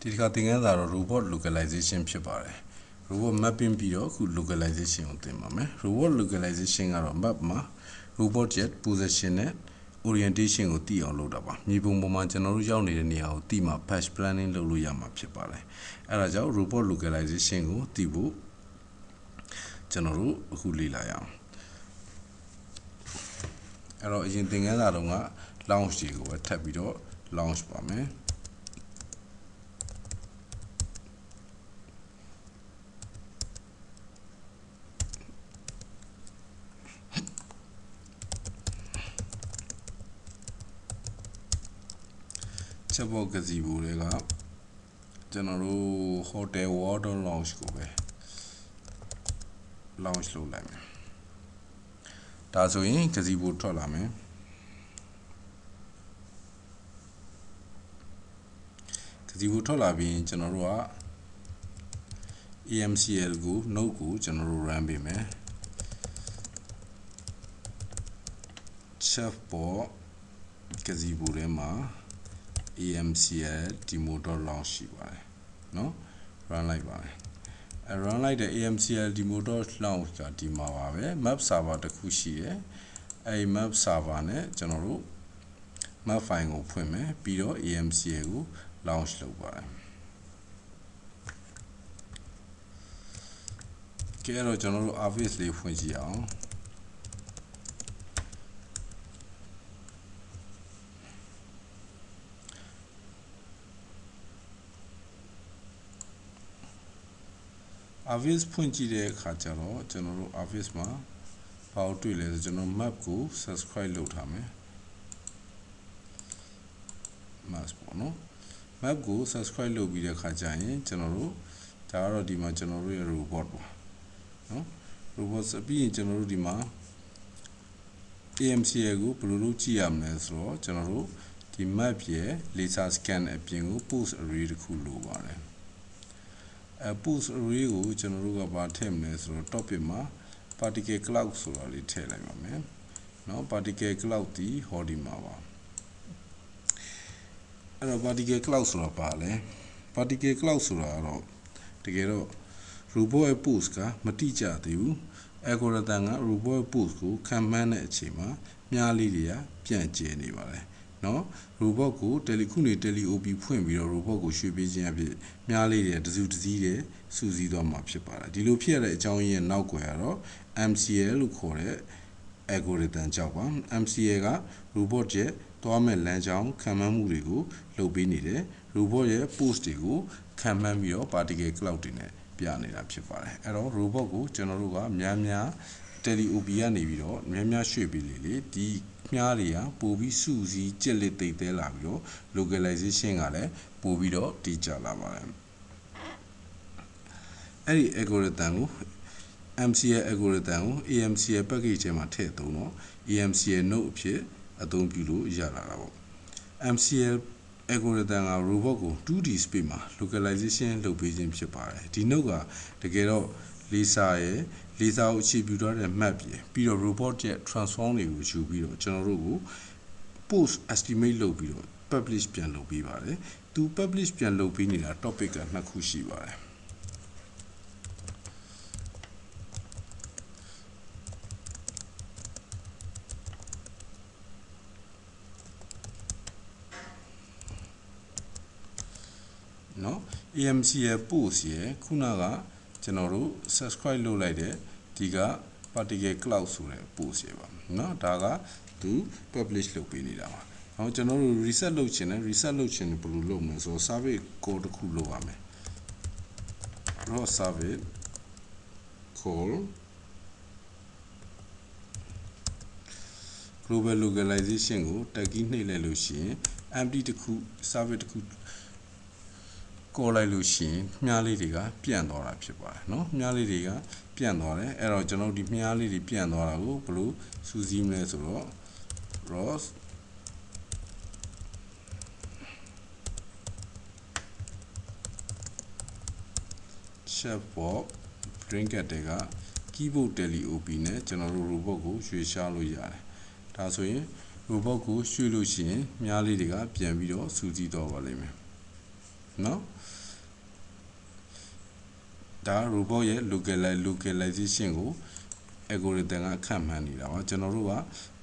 ဒီတစ်ခါသင်ခန်းစာတော့ robot localization ဖြစ်ပါတယ် robot mapping ပြီးတော့အခု localization ကိုသင်ပါမယ် robot localization ကတော့ map မှာ robot ရဲ့ position နဲ့ orientation ကိုသိအောင်လုပ်တာပါမြေပုံပေါ်မှာကျွန်တော်တို့ရောက်နေတဲ့နေရာကိုသိမှ patch planning လုပ်လို့ရမှာဖြစ်ပါတယ်အဲဒါကြောင့် robot localization ကိုသိဖို့ကျွန်တော်တို့အခုလေ့လာရအောင်အဲ့တော့အရင်သင်ခန်းစာတုန်းက launch တွေကိုပဲထပ်ပြီးတော့ launch ပါမယ်ချက်ဘော့ဂစီဘူတွေကကျွန်တော်တို့ hotel water launch ကိုပဲ launch လုပ်လိုက်မယ်ဒါဆိုရင်ဂစီဘူထွက်လာမယ်ဂစီဘူထွက်လာပြီးကျွန်တော်တို့က AMCL ကို node ကိုကျွန်တော်တို့ run ပေးမယ်ချက်ဘော့ဂစီဘူထဲမှာAMCL demo.launch ရှိပါတယ်เนาะ run လိုက်ပါတယ်run လိုက်တဲ့ AMCL demo.launch ကဒီမှာပါပဲ map server တစ်ခုရှိတယ်အဲဒီ map server နဲ့ကျွန်တော်တို့ map file ကိုဖွင့်မယ်ပြီးတော့ AMCL ကို launch လုပ်ပါတယ်ကဲတော့ကျွန်တော်တို့ office လေးဖွင့်ကြည့်အောင်office ဖွင့်ကြည့်တဲ့အခါကျတော့ကျွန်တော်တို့ office မှာဘာလို့တွေ့လဲဆိုကျွန်တော် map ကို subscribe လုပ်ထားမယ် map ပေါ့နော် map ကို subscribe လုပ်ပြီးတဲ့အခါကျရင်ကျွန်တော်တို့ဒါကတော့ဒီမှာကျွန်တော်တို့ရဲ့ robot ပေါ့နော် robot ပြီးရင်ကျွန်တော်တို့ဒီမှာ AMCL ကိုဘယ်လိုလုပ်ကြည့်ရမလဲဆိုတော့ကျွန်တော်တို့ဒီ map ရဲ့ laser scan အပြင်ကို post array တစ်ခုလိုပါတယ်post array ကိုကျွန်တော်တို့ကဘာထည့်မလဲဆိုတော့ topic မှာ particle cloud ဆိုတာလေးထည့်လိုက်ပါမယ်เนาะ particle cloud ဒီဟောဒီမှာပါအဲ့တော့ particle cloud ဆိုတာပါလဲ particle cloud ဆိုတာတော့တကယ်တော့ robot ရဲ့ post ကမတိကျသေးဘူး algorithm က robot ရဲ့ post ကိုခံမှန်းတဲ့အချိန်မှာမြားလေးတွေကပြန့်ကျဲနေပါတယ်เนาะ robot ကို tele op ဖွင့်ပြီးတော့ robot ကိုရွှေ့ပေးခြင်းအဖြစ်မြားလေးတွေတစုတစည်းတွေစုစည်းသွားမှာဖြစ်ပါတယ်ဒီလိုဖြစ်ရတဲ့အကြောင်းရင်းရဲ့နောက်ွယ်ကတော့ MCL လို့ခေါ်တဲ့ algorithm ကြောင့်ပါ MCL က robot ရဲ့သွားမဲ့လမ်းကြောင်းခံမှန်းမှုတွေကိုလုပ်ပေးနေတယ် robot ရဲ့ post တွေကိုခံမှန်းပြီးတော့ particle cloud တွေနဲ့ပြနေတာဖြစ်ပါတယ်အဲ့တော့ robot ကိုကျွန်တော်တို့ကများ tele op ကနေပြီးတော့များရွှေ့ပေးလေဒီမြားတွေကပို့ပြီးစုစည်းကြက်လက်သိပ်သေးလာပြီးတော့ localization ကလည်းပို့ပြီးတော့တိကျလာပါတယ်အဲ့ဒီ algorithm ကို MCL algorithm ကို AMCL package ထဲမှာထည့်သုံးတော့ AMCL node အဖြစ်အသုံးပြုလို့ရလာတာပေါ့ MCL algorithm က robot ကို 2D space မှာ localization လုပ်ပေးခြင်းဖြစ်ပါတယ်ဒီ node ကတကယ်တော့ laser ကိုအခြေပြုထားတဲ့ map ပြီးတော့ robot ရဲ့ transform တွေကိုယူပြီးတော့ကျွန်တော်တို့ကို post estimate လုပ်ပြီးတော့ publish ပြန်လုပ်ပေးပါတယ်သူ publish ပြန်လုပ်ပေးနေတာ topic ကနှစ်ခုရှိပါတယ်နော် AMCL post ရဲ့ခုနကကျွန်တော်တို့ subscribe လုပ်လိုက်တဲ့ဒီက particle cloud ဆိုတဲ့ post ရပါနော်ဒါကသူ publish လုပ်ပေးနေတာပါ။ဟောကျွန်တော်တို့ reset လုပ်ချင်တယ် reset လုပ်ချင်တယ်ဘယ်လိုလုပ်မလဲဆိုတော့ service call တစ်ခုလုပ်ရမယ်။ ROS service call global localization ကို tag key နှိပ်လိုက်လို့ရှိရင် empty တစ်ခု service တစ်ခုcall လိုက်လို့ရှိရင်မြားလေးတွေကပြန့်သွားတာဖြစ်ပါတယ်เนาะမြားလေးတွေကပြန့်သွားတယ်အဲ့တော့ကျွန်တော်ဒီမြားလေးတွေပြန့်သွားတာကိုဘယ်လိုစူးစီးမလဲဆိုတော့ ROS chatbot brinket တွေက keyboard tele op နဲ့ကျွန်တော်တို့ robot ကိုရွှေ့ရှားလို့ရတယ်ဒါဆိုရင် robot ကိုရွှေ့လို့ရှိရင်မြားလေးတွေကပြန်ပြီးတော့စူးစီးတော့ပါလိမ့်မယ် နော်ဒါ robot ရဲ့ localization ကို algorithm ကခန့်မှန်းနေတာပါကျွန်တော်တို့က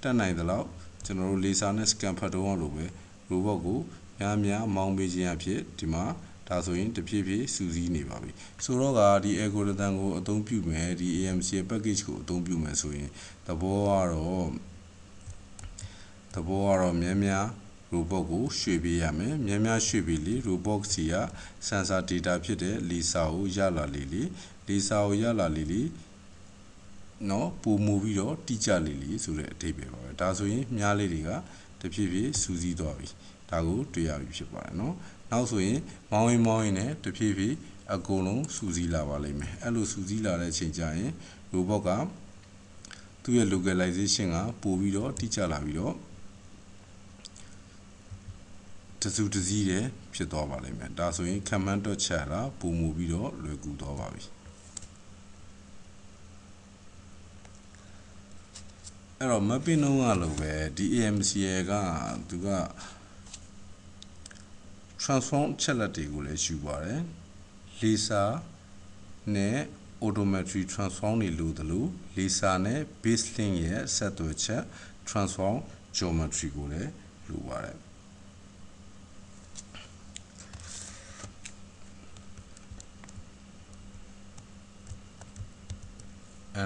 တက်နိုင်သလောက်ကျွန်တော်တို့ laser နဲ့ scan ဖတ်တော့လို့ပဲ robot ကိုများမောင်းပေးခြင်းအဖြစ်ဒီမှာဒါဆိုရင်တဖြည်းဖြည်းစူးစီးနေပါပြီဆိုတော့ကဒီ algorithm ကိုအသုံးပြုမယ်ဒီ AMC ရဲ့ package ကိုအသုံးပြုမယ်ဆိုရင်သဘောကတော့များ robot ကိုရွှေ့ပေးရမယ်များရွှေ့ပေးလေ robot စီက sensor data ဖြစ်တဲ့ laser ကိုရလာလေ laser ကိုရလာလေနော်ပုံမူပြီးတော့တိကျလေဆိုတဲ့အဓိပ္ပာယ်ပါပဲဒါဆိုရင်မြားလေးတွေကတဖြည်းဖြည်းစူးစီးသွားပြီဒါကိုတွေ့ရပြီဖြစ်ပါတယ်နော်နောက်ဆိုရင်မောင်းရင်နဲ့တဖြည်းဖြည်းအကုန်လုံးစူးစီးလာပါလိမ့်မယ်အဲ့လိုစူးစီးလာတဲ့အချိန်ကျရင် robot ကသူ့ရဲ့ localization ကပို့ပြီးတော့တိကျလာပြီးတော့တစုတစည်းတည်းဖြစ်သွားပါလိမ့်မယ်ဒါဆိုရင်ခံမှန်းတွက်ချက်တာပုံမူပြီးတော့လွယ်ကူသွားပါပြီအဲ့တော့ mapping လုံးကလို့ပဲဒီ AMC ကသူက transform ချက်လက်တွေကိုလည်းယူပါတယ် laser နဲ့ autometry transform တွေလို့တလို့ laser နဲ့ base link ရဲ့ဆက်သွယ်ချက် transform geometry ကိုလည်းလိုပါတယ်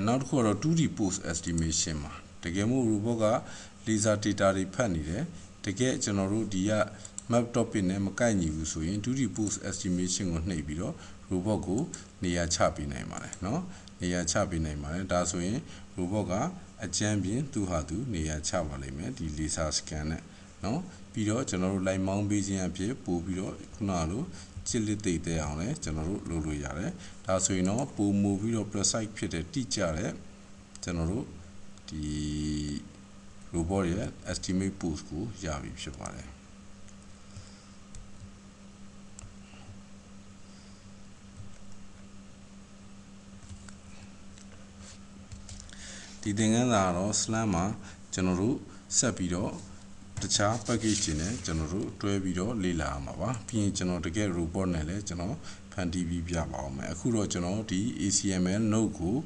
နောက်တစ်ခုကတော့ 2D post estimation မှာတကယ်မို့ robot က laser data တွေဖတ်နေတယ်တကယ်ကျွန်တော်တို့ဒီက map topic နဲ့မကိုက်ညီဘူးဆိုရင် 2D post estimation ကိုနှိပ်ပြီးတော့ robot ကိုနေရာချပေးနိုင်ပါတယ်เนาะနေရာချပေးနိုင်ပါတယ်ဒါဆိုရင် robot ကအကြမ်းပြင်းသူဟာသူနေရာချပါလိမ့်မယ်ဒီ laser scan နဲ့เนาะပြီးတော့ကျွန်တော်တို့ line မောင်းပေးခြင်းအဖြစ်ပို့ပြီးတော့ခုနလိုချစ်လက်သိတဲ့အောင်လဲကျွန်တော်တို့လုပ်လို့ရတယ်ဒါဆိုရင်တော့ပုံမူပြီးတော့ precise ဖြစ်တဲ့တိကျတဲ့ကျွန်တော်တို့ဒီ robot ရဲ့ estimate post ကိုရပြီဖြစ်ပါတယ်ဒီသင်ခန်းစာကတော့ slam မှာကျွန်တော်တို့ဆက်ပြီးတော့တခြား package တွေနဲ့ကျွန်တော်တို့တွဲပြီးတော့လေ့လာရမှာပါပြီးရင်ကျွန်တော်တကယ် robot နဲ့လည်းကျွန်တော်ဖန်တီးပြီးပြပါအောင်မယ်အခုတော့ကျွန်တော်ဒီ ACML node ကို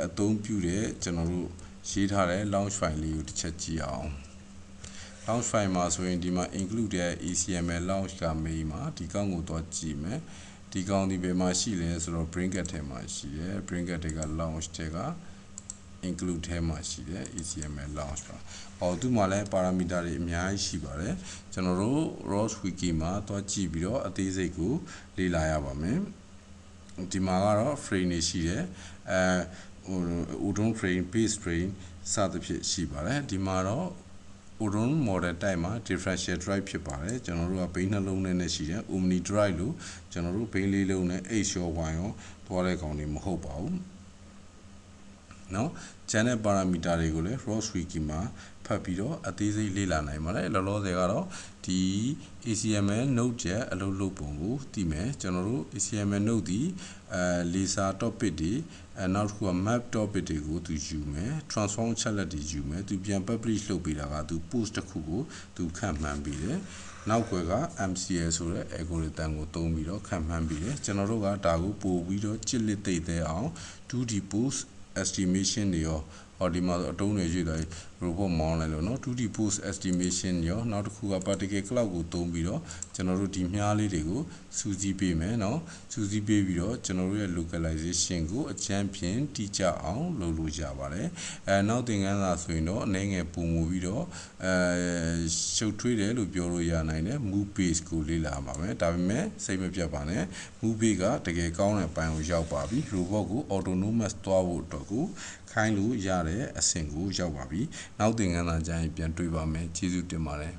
အသုံးပြုတဲ့ကျွန်တော်တို့ရေးထားတဲ့ launch file လေးကိုတစ်ချက်ကြည့်အောင် launch file မှာဆိုရင်ဒီမှာ include တဲ့ ACML launch က main မှာဒီကောင်းကိုတော့ကြည့်မယ်ဒီကောင်းဒီဘယ်မှာရှိလဲဆိုတော့ bracket ထဲမှာရှိတယ် bracket တွေက launch တွေက include ထဲမှာရှိတယ် ACML launch ပါသူ့မှာလည်း parameter တွေအများကြီးရှိပါတယ်ကျွန်တော်တို့ ROS wiki မှာသွားကြည့်ပြီးတော့အသေးစိတ်ကိုလေ့လာရပါမယ်ဒီမှာကတော့ frame တွေရှိတယ်udon frame base frame စသဖြင့်ရှိပါတယ်ဒီမှာတော့ udon model type မှာ differential drive ဖြစ်ပါတယ်ကျွန်တော်တို့ကဘိန်းနှလုံးနဲ့ရှိတယ် omni drive လို့ကျွန်တော်တို့ဘိန်းလေးလုံးနဲ့ h ရော y ရောသွားတဲ့ကောင်တွေမဟုတ်ပါဘူးနော်ကျန်တဲ့ parameter တွေကိုလည်း ROS wiki မှာဖတ်ပြီးတော့အသေးစိတ်လေ့လာနိုင်ပါတယ်လောလောဆယ်ကတော့ဒီ ACML node ရဲ့အလုပ်လုပ်ပုံကိုသိမယ်ကျွန်တော်တို့ ACML node ဒီlaser topic တွေနောက်တစ်ခုက map topic တွေကိုသူယူမယ် transform ချက်လက်တွေယူမယ်သူပြန် publish လုပ်ပေးတာကသူ post တစ်ခုကိုသူခန့်မှန်းပေးတယ်နောက်ွယ်က MCL ဆိုတဲ့ algorithm ကိုသုံးပြီးတော့ခန့်မှန်းပေးတယ်ကျွန်တော်တို့ကဒါကိုပို့ပြီးတော့ကြစ်လက်သိတဲ့အောင် 2D post estimation တွေရောဒီမှာအတုံးတွေရွေ့သွား robot မောင်းလိုက်လို့เนาะ 2D post estimation ရောနောက်တစ်ခုက particle cloud ကိုသုံးပြီးတော့ကျွန်တော်တို့ဒီမြားလေးတွေကိုစူးစီးပေးမယ်เนาะစူးစီးပေးပြီးတော့ကျွန်တော်တို့ရဲ့ localization ကိုအချမ်းဖြင့်တိကျအောင်လုပ်လို့ရပါတယ်နောက်သင်ခန်းစာဆိုရင်တော့အနေငယ်ပုံမူပြီးတော့ရှုပ်ထွေးတယ်လို့ပြောလို့ရနိုင်တယ် move base ကိုလေ့လာပါမယ်ဒါပေမဲ့စိတ်မပြတ်ပါနဲ့ move base ကတကယ်ကောင်းတဲ့ပိုင်းကိုရောက်ပါပြီ robot ကို autonomous သွားဖို့အတွက်ကိုခိုင်းလို့ရတဲ့အဆင့်ကိုရောက်ပါပြီနောက်သင်ခန်းစာကျရင်ပြန်တွေ့ပါမယ်ကျေးဇူးတင်ပါတယ်